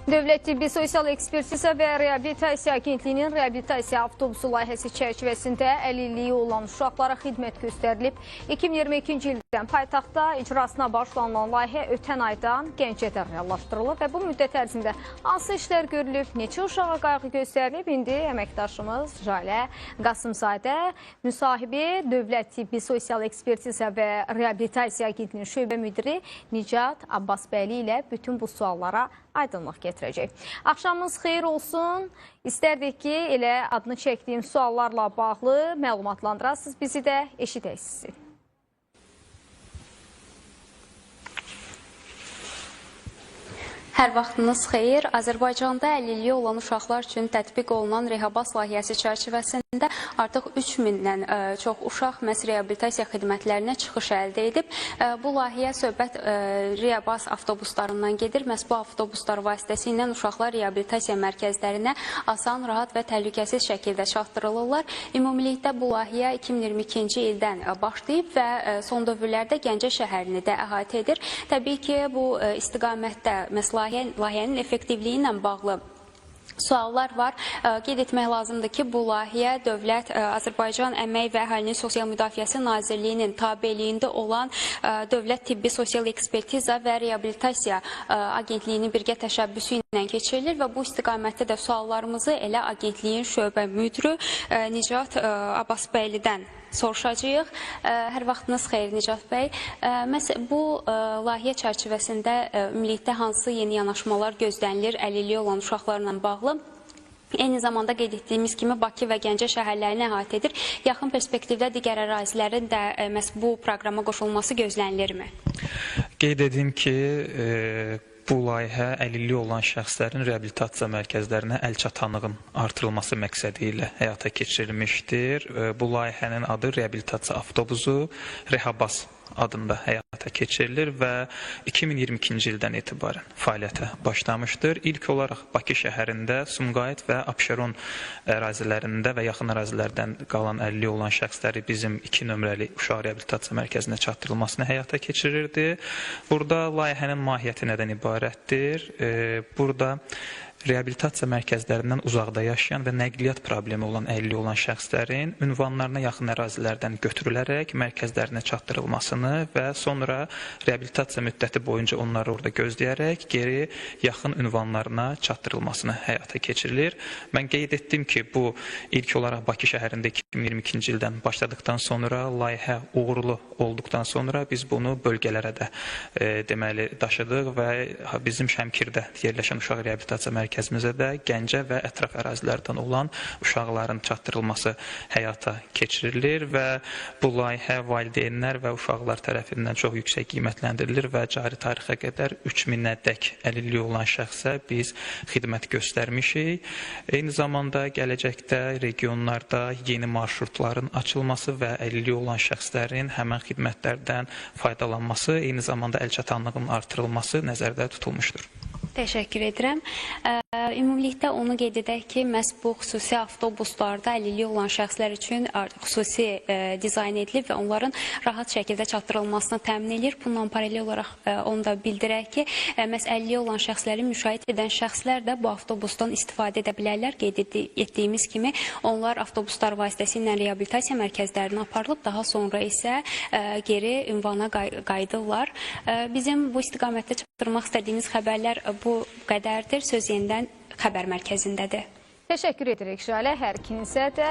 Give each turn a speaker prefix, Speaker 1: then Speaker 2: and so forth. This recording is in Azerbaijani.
Speaker 1: Dövlət Tibbi Sosial Ekspertiza və Reabilitasiya Agentliyinin reabilitasiya avtobusu layihəsi çərçivəsində əlilliyi olan uşaqlara xidmət göstərilib. 2022-ci ildən paytaxtda icrasına başlanılan layihə ötən aydan Gəncədə reallaşdırılıb və bu müddət ərzində hansı işlər görülüb, neçə uşağa qayğı göstərilib? İndi əməkdaşımız Jalə Qasımzadə, müsahibi Dövlət Tibbi Sosial Ekspertiza və Reabilitasiya Agentliyinin şöbə müdiri Nicat Abbasbəyli ilə bütün bu suallara aydınlıq gətirəcək. Axşamınız xeyir olsun. İstərdik ki, elə adını çəkdiyim suallarla bağlı məlumatlandırasınız. Bizi də eşidək sizi.
Speaker 2: Hər vaxtınız xeyir. Azərbaycanda əlilliyi olan uşaqlar üçün tətbiq olunan Rehabas layihəsi çərçivəsində artıq 3000-dən çox uşaq məhz reabilitasiya xidmətlərinə çıxış əldə edib. Bu layihəyə söhbət Rehabas avtobuslarından gedir. Məhz bu avtobuslar vasitəsilə uşaqlar reabilitasiya mərkəzlərinə asan, rahat və təhlükəsiz şəkildə çatdırılırlar. Ümumilikdə bu layihə 2022-ci ildən başlayıb və son dövrlərdə Gəncə şəhərini də əhatə edir. Təbii ki, bu istiqamətdə məsələ layihənin effektivliyi ilə bağlı suallar var. Qeyd etmək lazımdır ki, bu layihə Dövlət Azərbaycan Əmək və Əhalinin Sosial Müdafiəsi Nazirliyinin tabeliyində olan Dövlət Tibbi Sosial Ekspertiza və Reabilitasiya Agentliyinin birgə təşəbbüsü ilə keçirilir və bu istiqamətdə də suallarımızı elə agentliyin şöbə müdiri Nicat Abbasbəylidən soruşacağıq. Hər vaxtınız xeyir Nicat bəy. Bu layihə çərçivəsində ümumilikdə hansı yeni yanaşmalar gözlənilir əlilliyi olan uşaqlarla bağlı? Eyni zamanda qeyd etdiyimiz kimi Bakı və Gəncə şəhərlərini əhatə edir. Yaxın perspektivdə digər ərazilərin də məhz bu proqrama qoşulması gözlənilirmi?
Speaker 3: Qeyd edim ki, bu layihə əlilliyi olan şəxslərin reabilitasiya mərkəzlərinə əlçatanlığın artırılması məqsədi ilə həyata keçirilmişdir. Bu layihənin adı reabilitasiya avtobusu Rehabas adında həyata keçirilir və 2022-ci ildən etibarən fəaliyyətə başlamışdır. İlk olaraq Bakı şəhərində Sumqayıt və Abşeron ərazilərində və yaxın ərazilərdən qalan əlilliyi olan şəxsləri bizim 2 nömrəli uşaq reabilitasiya mərkəzinə çatdırılmasını həyata keçirirdi. Burada layihənin mahiyyəti nədən ibarətdir? Burada reabilitasiya mərkəzlərindən uzaqda yaşayan və nəqliyyat problemi olan əlilliyi olan şəxslərin ünvanlarına yaxın ərazilərdən götürülərək mərkəzlərinə çatdırılmasını və sonra reabilitasiya müddəti boyunca onları orada gözləyərək geri yaxın ünvanlarına çatdırılmasını həyata keçirilir. Mən qeyd etdim ki, bu ilk olaraq Bakı şəhərində 2022-ci ildən başladıktan sonra layihə uğurlu olduqdan sonra biz bunu bölgələrə də deməli daşıdıq və bizim Şəmkirdə yerləşən uşaq reabilitasiya mərkəzimizə də Gəncə və ətraf ərazilərdən olan uşaqların çatdırılması həyata keçirilir və bu layihə valideynlər və uşaqlar tərəfindən çox yüksək qiymətləndirilir və cari tarixə qədər 3000-ədək əlilliyi olan şəxsə biz xidmət göstərmişik. Eyni zamanda gələcəkdə regionlarda yeni marşrutların açılması və əlilliyi olan şəxslərin həmən xidmətlərdən faydalanması, eyni zamanda əlçatanlığın artırılması nəzərdə tutulmuşdur.
Speaker 2: Təşəkkür edirəm. Ümumilikdə onu qeyd edək ki, məhz bu xüsusi avtobuslarda əlilliyi olan şəxslər üçün xüsusi dizayn edilib və onların rahat şəkildə çatdırılmasını təmin edir. Bununla paralel olaraq onu da bildirək ki, məhz əlilliyi olan şəxsləri müşahidə edən şəxslər də bu avtobusdan istifadə edə bilərlər. Qeyd etdiyimiz kimi, onlar avtobuslar vasitəsilə reabilitasiya mərkəzlərinə aparılıb, daha sonra isə geri ünvana qayıdırlar. Bizim bu istiqamətdə çatdırmaq istədiyimiz xəbərlər bu qədərdir. Söz yenidən xəbər mərkəzindədir.
Speaker 1: Təşəkkür edirik Jalə, hər ikinizə də.